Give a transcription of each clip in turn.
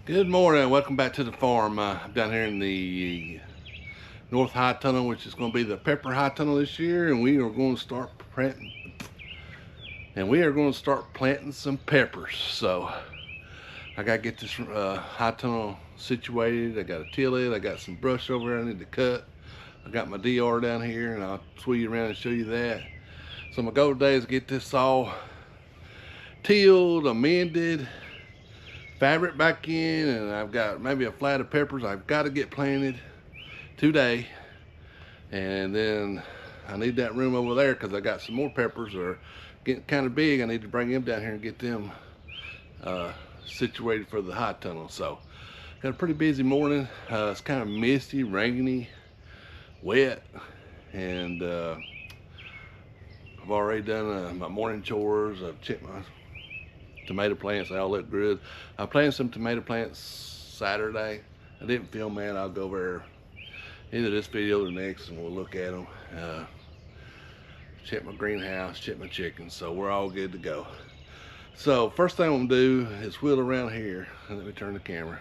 Good morning. Welcome back to the farm. I'm down here in the North High Tunnel, which is going to be the pepper high tunnel this year, and we are going to start planting some peppers. So I got to get this high tunnel situated. I got to till it. I got some brush over there I need to cut. I got my DR down here, and I'll swing you around and show you that. So my goal today is to get this all tilled, amended, fabric back in, and I've got maybe a flat of peppers I've got to get planted today. And then I need that room over there because I got some more peppers that are getting kind of big. I need to bring them down here and get them situated for the high tunnel. So got a pretty busy morning. It's kind of misty, rainy, wet, and I've already done my morning chores. I've checked my tomato plants, they all look good. I planted some tomato plants Saturday. I didn't film that. I'll go over either this video or the next and we'll look at them. Check my greenhouse, check my chickens, so we're all good to go. So first thing I'm gonna do is wheel around here, and let me turn the camera.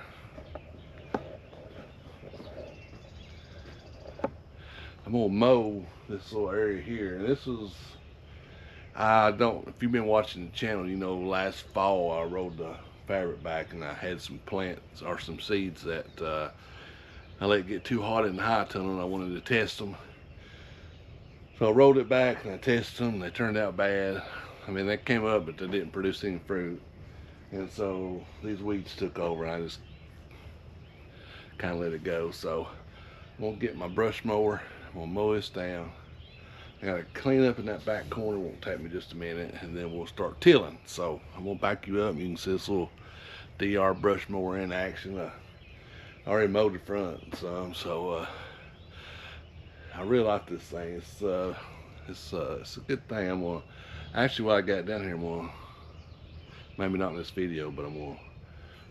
I'm gonna mow this little area here, and this is, if you've been watching the channel, you know last fall I rolled the fabric back and I had some plants or some seeds that I let get too hot in the high tunnel and I wanted to test them. So I rolled it back and I tested them and they turned out bad. I mean, they came up but they didn't produce any fruit. And so these weeds took over and I just kind of let it go. So I'm gonna get my brush mower, I'm gonna mow this down. I gotta clean up in that back corner, won't take me just a minute, and then we'll start tilling. So I'm gonna back you up. You can see this little DR brush mower in action. I already mowed the front some, so I really like this thing. It's a good thing. I'm gonna actually, what I got down here, I'm gonna, maybe not in this video, but I'm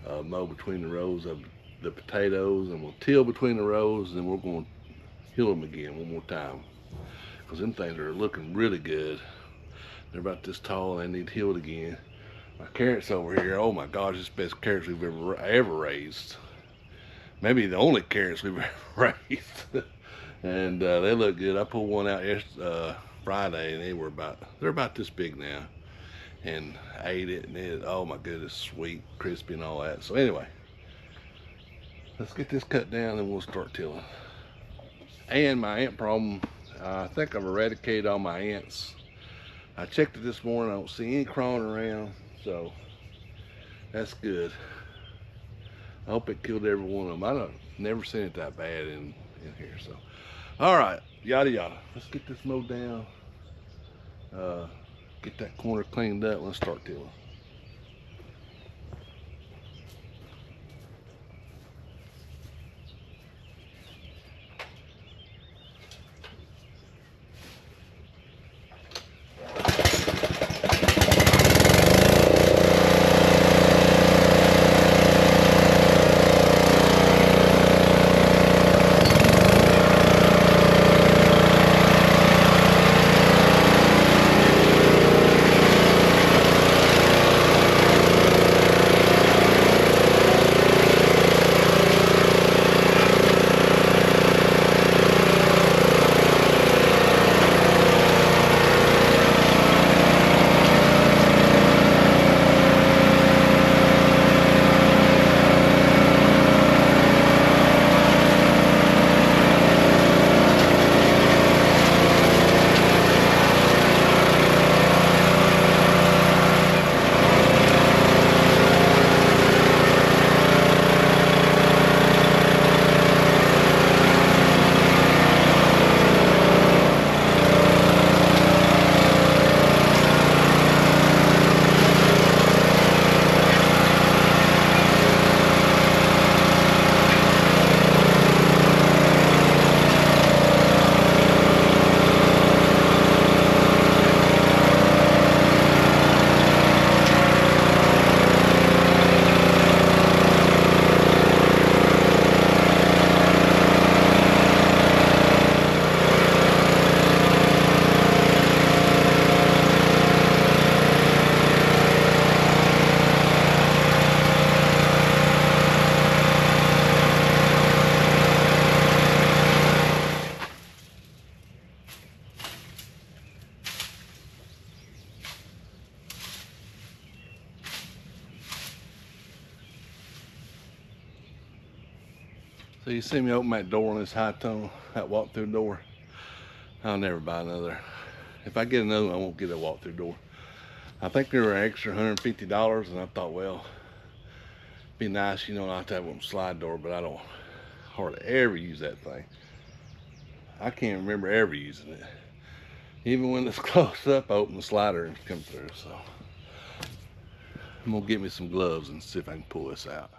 gonna mow between the rows of the potatoes, and we'll till between the rows, and we're gonna hill them again one more time. Because them things are looking really good. They're about this tall and they need healed again. My carrots over here, oh my gosh, it's the best carrots we've ever raised. Maybe the only carrots we've ever raised. And they look good. I pulled one out Friday and they're about this big now. And I ate it, and oh my goodness, sweet, crispy and all that. So anyway, let's get this cut down and we'll start tilling. And my ant problem, I think I've eradicated all my ants. I checked it this morning. I don't see any crawling around, so that's good. I hope it killed every one of them. I've never seen it that bad in here. So, all right, yada yada. Let's get this mowed down. Get that corner cleaned up. Let's start tilling. So you see me open that door on this high tunnel, that walk-through door. I'll never buy another. If I get another one, I won't get a walk-through door. I think they were an extra $150, and I thought, well, it'd be nice, you know, not to have one slide door, but I don't hardly ever use that thing. I can't remember ever using it. Even when it's close up, I open the slider and come through. So I'm gonna get me some gloves and see if I can pull this out.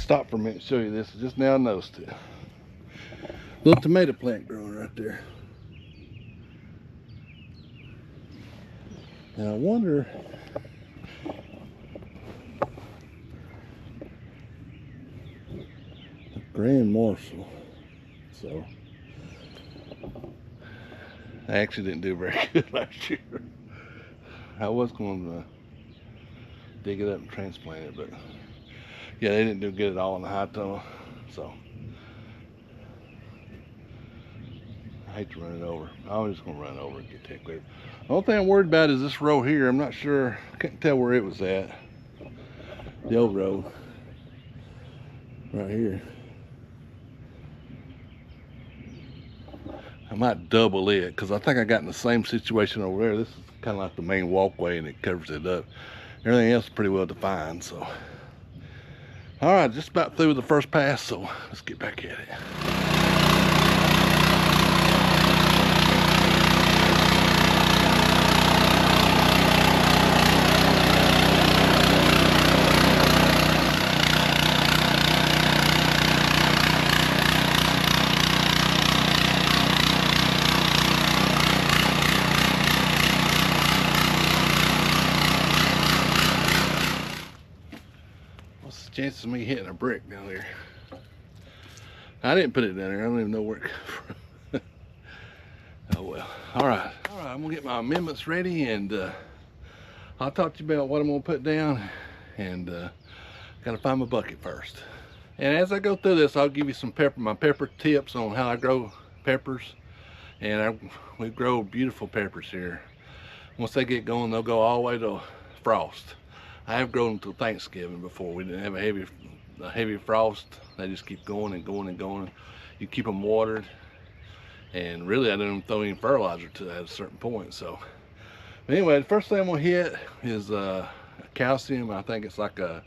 Stop for a minute and show you this. I just now noticed it. Little tomato plant growing right there. Now I wonder the grand marshal. So I actually didn't do very good last year. I was going to dig it up and transplant it, but yeah, they didn't do good at all in the high tunnel, so I hate to run it over. I was just gonna run it over and get that clear. The only thing I'm worried about is this row here. I'm not sure, I couldn't tell where it was at. The old row, right here. I might double it, because I think I got in the same situation over there. This is kind of like the main walkway and it covers it up. Everything else is pretty well defined, so. All right, just about through with the first pass, so let's get back at it. Chances of me hitting a brick down there. I didn't put it down there. I don't even know where it came from. Oh well. All right, I'm gonna get my amendments ready, and I'll talk to you about what I'm gonna put down, and gotta find my bucket first. And as I go through this, I'll give you some my pepper tips on how I grow peppers. And we grow beautiful peppers here. Once they get going, they'll go all the way to frost. I have grown them till Thanksgiving before. We didn't have a heavy frost. They just keep going and going and going. You keep them watered, and really I didn't throw any fertilizer to that at a certain point. So anyway, the first thing I'm gonna hit is calcium. I think it's like a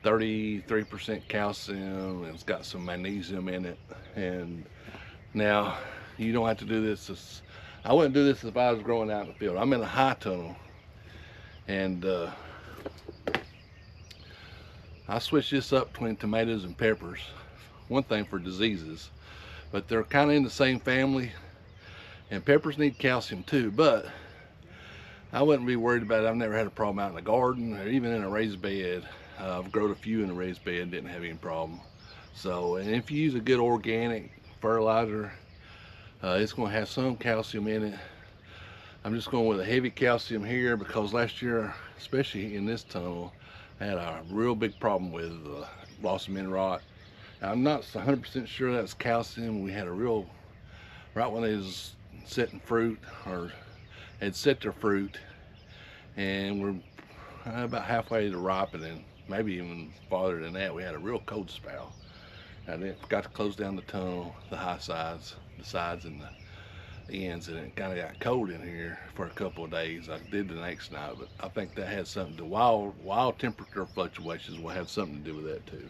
33% calcium, and it's got some magnesium in it. And now you don't have to do this. I wouldn't do this if I was growing out in the field. I'm in a high tunnel, and I switch this up between tomatoes and peppers one thing for diseases, but they're kind of in the same family. And peppers need calcium too, but I wouldn't be worried about it. I've never had a problem out in the garden or even in a raised bed. I've grown a few in a raised bed, didn't have any problem. So, and if you use a good organic fertilizer, it's going to have some calcium in it. I'm just going with a heavy calcium here because last year, especially in this tunnel, I had a real big problem with blossom end rot. I'm not 100% sure that's calcium. We had a real, right when they was setting fruit or had set their fruit, and we're about halfway to ripening, maybe even farther than that. We had a real cold spell. I forgot to close down the tunnel, the high sides, the sides and the ends, and it kind of got cold in here for a couple of days. I did the next night, but I think that had something to wild temperature fluctuations will have something to do with that too.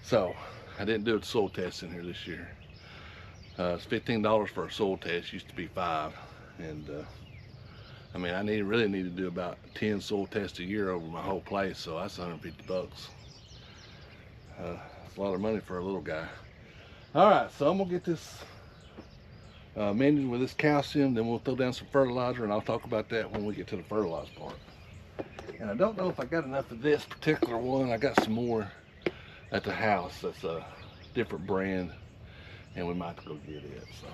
So I didn't do a soil test in here this year. It's $15 for a soil test. Used to be $5, and I mean, I really need to do about 10 soil tests a year over my whole place, so that's 150 bucks. It's a lot of money for a little guy. All right, so I'm gonna get this mended with this calcium, then we'll throw down some fertilizer, and I'll talk about that when we get to the fertilizer part. And I don't know if I got enough of this particular one. I got some more at the house. That's a different brand, and we might have to go get it. So.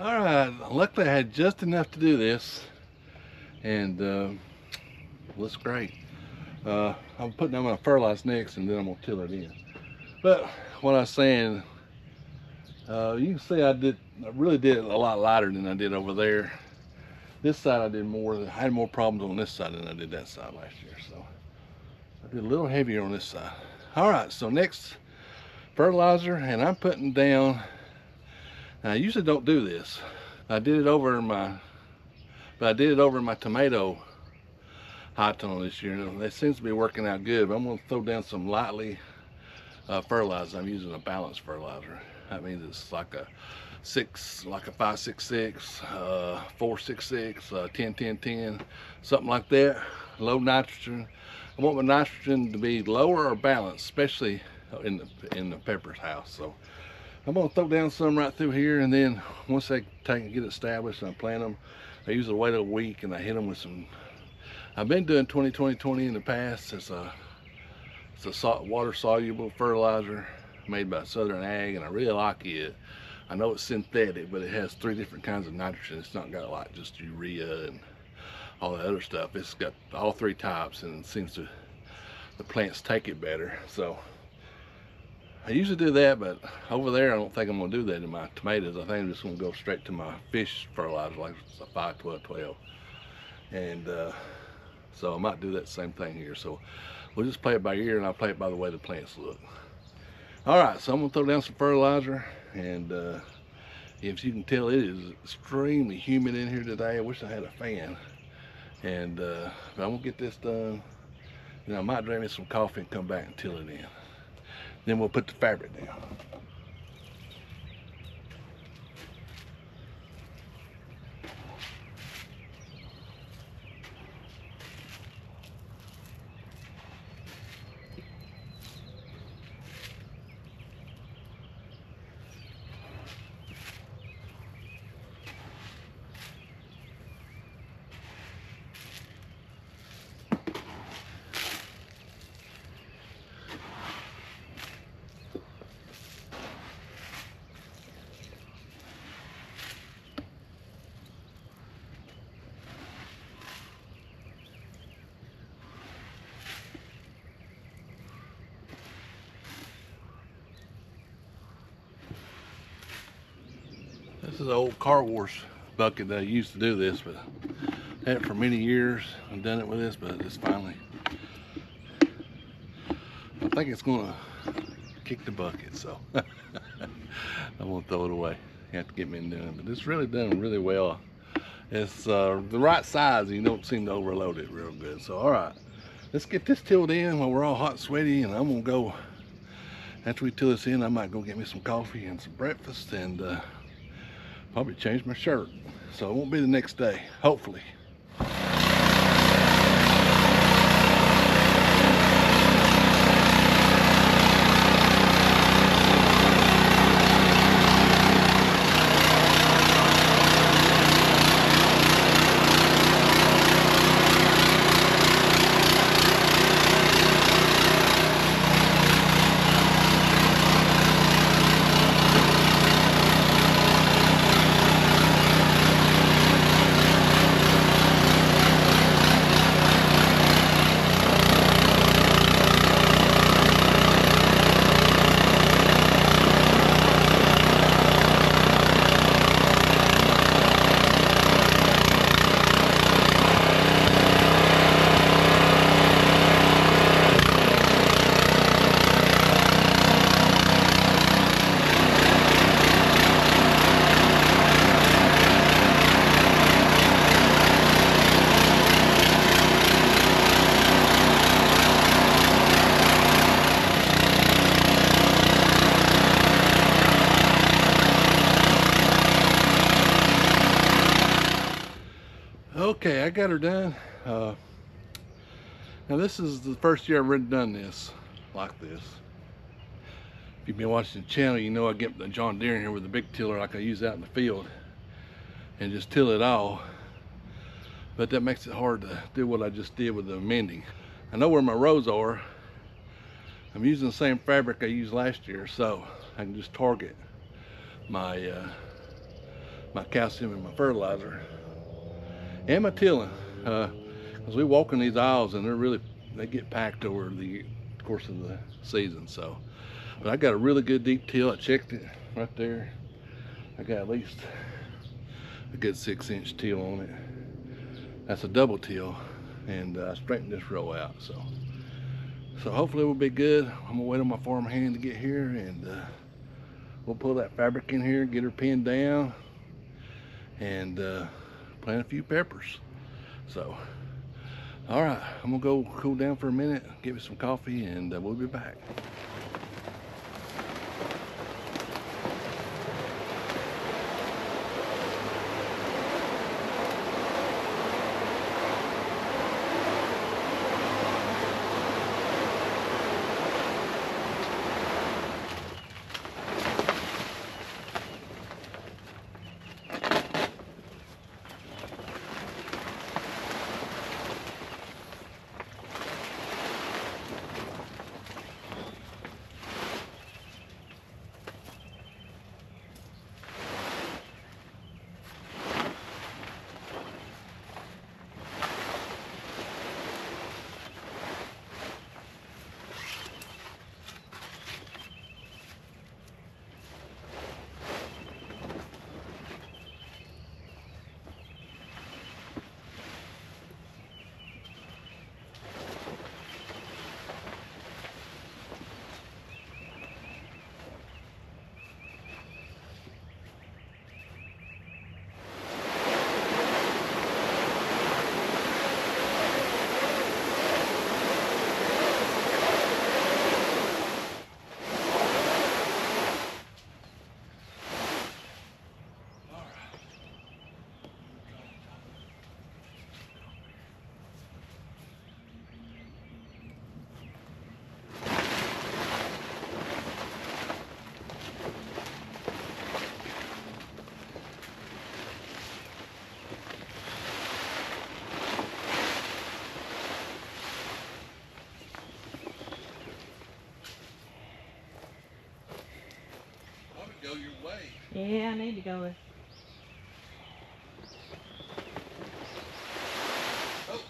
All right, luckily I had just enough to do this, and looks great. I'm putting down my fertilizer next, and then I'm gonna till it in. But what I was saying, you can see I really did it a lot lighter than I did over there. This side I did more. I had more problems on this side than I did that side last year, so I did a little heavier on this side. All right, so next fertilizer, and I'm putting down. Now, I usually don't do this. I did it over in my tomato high tunnel this year. That seems to be working out good, but I'm going to throw down some lightly fertilizer. I'm using a balanced fertilizer. That means it's like a 566, 466, 10 10 10, something like that. Low nitrogen. I want my nitrogen to be lower or balanced, especially in the pepper's house. So I'm gonna throw down some right through here, and then once they get established and I plant them, I usually wait a week and I hit them with some. I've been doing 20-20-20 in the past. It's a water soluble fertilizer made by Southern Ag, and I really like it. I know it's synthetic, but it has 3 different kinds of nitrogen. It's not got like just urea and all that other stuff. It's got all 3 types, and it seems to the plants take it better. So I usually do that, but over there I don't think I'm going to do that in my tomatoes. I think I'm just going to go straight to my fish fertilizer, like it's a 5-12-12. And so I might do that same thing here. So we'll just play it by ear, and I'll play it by the way the plants look. All right, so I'm going to throw down some fertilizer, and if you can tell, it is extremely humid in here today. I wish I had a fan. And but I'm going to get this done. I might drink me some coffee and come back and till it in. Then we'll put the fabric down. This is an old car wash bucket that I used to do this, but I had it for many years. I've done it with this, but it's finally, I think it's gonna kick the bucket, so I'm gonna throw it away. You have to get me in doing it, but it's really done really well. It's the right size, and you don't seem to overload it real good. So all right, let's get this tilled in while we're all hot and sweaty, and I'm gonna go, after we till this in, I might go get me some coffee and some breakfast, and probably change my shirt. So it won't be the next day, hopefully. Okay, I got her done. Now this is the first year I've really done this like this. If you've been watching the channel, you know I get the John Deere in here with the big tiller like I use out in the field and just till it all. But that makes it hard to do what I just did with the mending. I know where my rows are. I'm using the same fabric I used last year, so I can just target my my calcium and my fertilizer and my tilling, because we walk in these aisles and they get packed over the course of the season. So, but I got a really good deep till. I checked it right there. I got at least a good 6-inch till on it. That's a double till, and I straightened this row out. So hopefully we'll be good. I'm gonna wait on my farm hand to get here, and we'll pull that fabric in here, get her pinned down, and plant a few peppers. So all right, I'm gonna go cool down for a minute, get me some coffee, and we'll be back. Go your way. Yeah, I need to go with. Oh.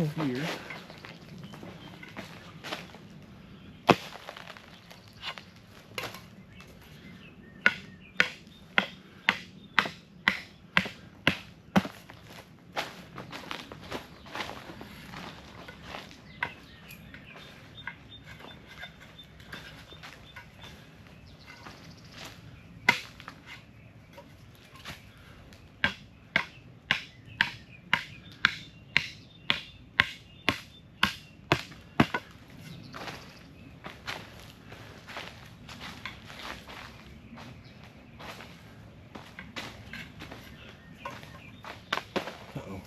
here. Uh-oh.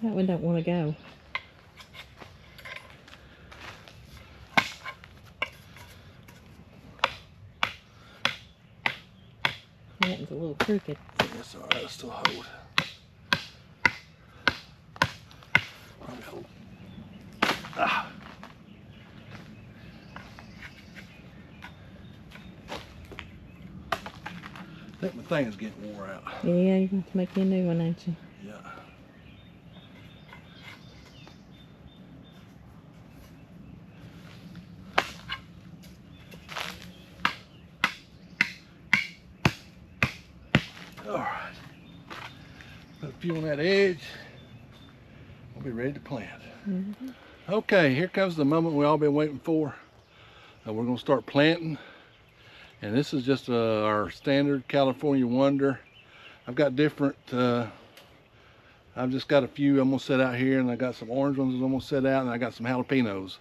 That one don't want to go. That one's a little crooked. That's all right. It'll still hold. Probably hold. Ah. I think my thing's getting wore out. Yeah, you're going to have to make you a new one, ain't you? Yeah. All right. Put a few on that edge. We'll be ready to plant. Mm-hmm. Okay, here comes the moment we all been waiting for. We're going to start planting. And this is just our standard California Wonder. I've got different, I've just got a few I'm going to set out here, and I got some orange ones I'm going to set out, and I got some jalapenos.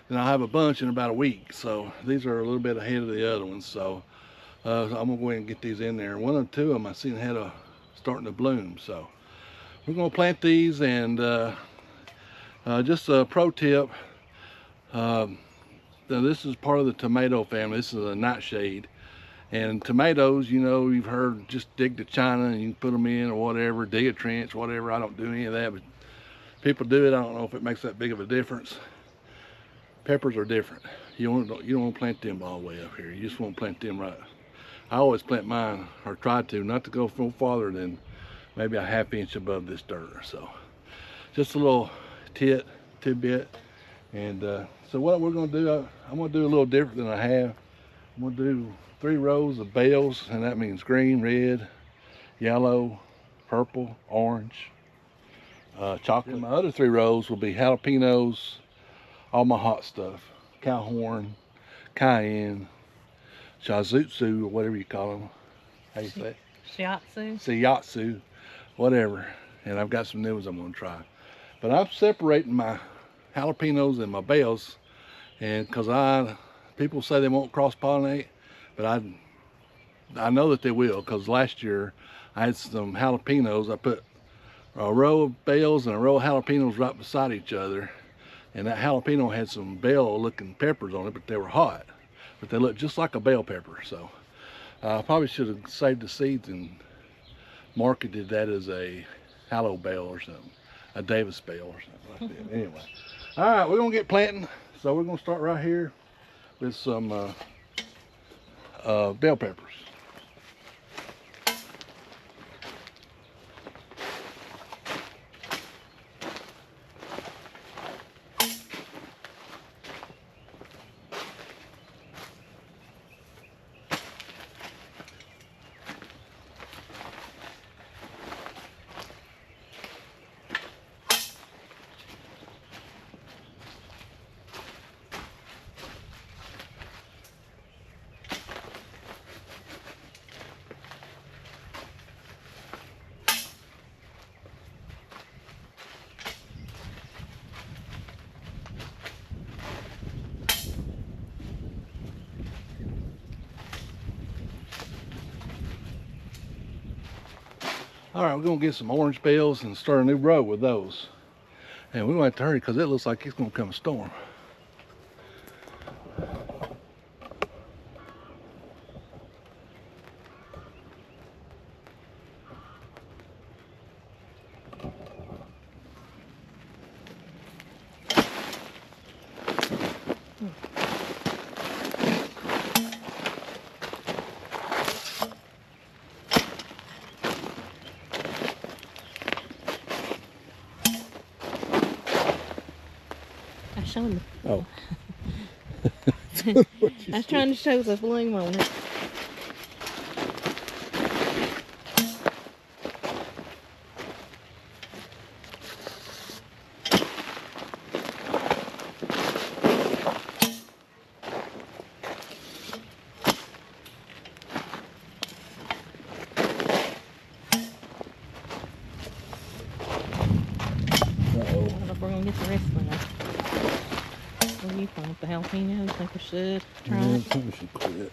And I'll have a bunch in about a week. So these are a little bit ahead of the other ones. So I'm going to go ahead and get these in there. One or two of them I seen had a starting to bloom. So we're going to plant these, and just a pro tip. This is part of the tomato family. This is a nightshade. And tomatoes, you know, you've heard just dig to China and you can put them in or whatever, dig a trench, whatever. I don't do any of that, but people do it. I don't know if it makes that big of a difference. Peppers are different. You don't want to plant them all the way up here. You just want to plant them right. I always plant mine, or try to, not to go no farther than maybe a ½ inch above this dirt. So just a little tidbit. And so what we're going to do, I'm going to do a little different than I have. I'm going to do 3 rows of bales, and that means green, red, yellow, purple, orange, chocolate. And my other 3 rows will be jalapenos, all my hot stuff, cow horn, cayenne, shazutsu, or whatever you call them. How you say it? Shiatsu. Shiatsu, whatever. And I've got some new ones I'm going to try. But I'm separating my jalapenos and my bales, and because people say they won't cross-pollinate, but I know that they will, because last year I had some jalapenos. I put a row of bales and a row of jalapenos right beside each other, and that jalapeno had some bell-looking peppers on it, but they were hot. But they looked just like a bell pepper. So I probably should have saved the seeds and marketed that as a Hallow bell or something, a Davis bell or something like that. Anyway, all right, we're gonna get planting. So we're gonna start right here with some bell peppers. All right, we're gonna get some orange bells and start a new row with those. And we're gonna have to hurry because it looks like it's gonna come a storm. I showed him. Oh. I was trying to show the bloom on it. Uh-oh. I don't know if we're gonna get the rest of them. What do you think? The jalapeno? You think we should try I it? think we should quit.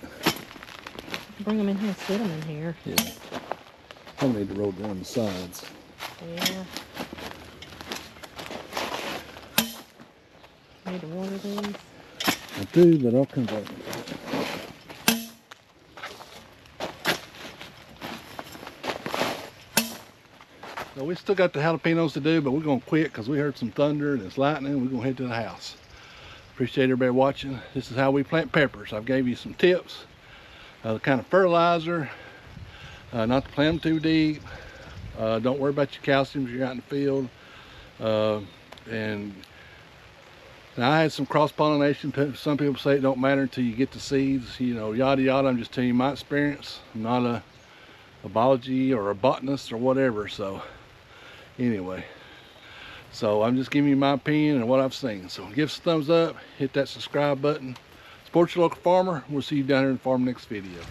Bring them in here and sit them in here. Yeah. I need to roll down the sides. Yeah. Need to water these. I do, but I'll come back. So we still got the jalapenos to do, but we're gonna quit because we heard some thunder and it's lightning. We're gonna head to the house. Appreciate everybody watching. This is how we plant peppers. I've gave you some tips, the kind of fertilizer, not to plant them too deep. Don't worry about your calcium if you're out in the field. And now I had some cross-pollination. Some people say it don't matter until you get the seeds, you know, yada yada. I'm just telling you my experience. I'm not a biology or a botanist or whatever. So anyway, so I'm just giving you my opinion and what I've seen. So give us a thumbs up, hit that subscribe button, support your local farmer. We'll see you down here in the farm next video.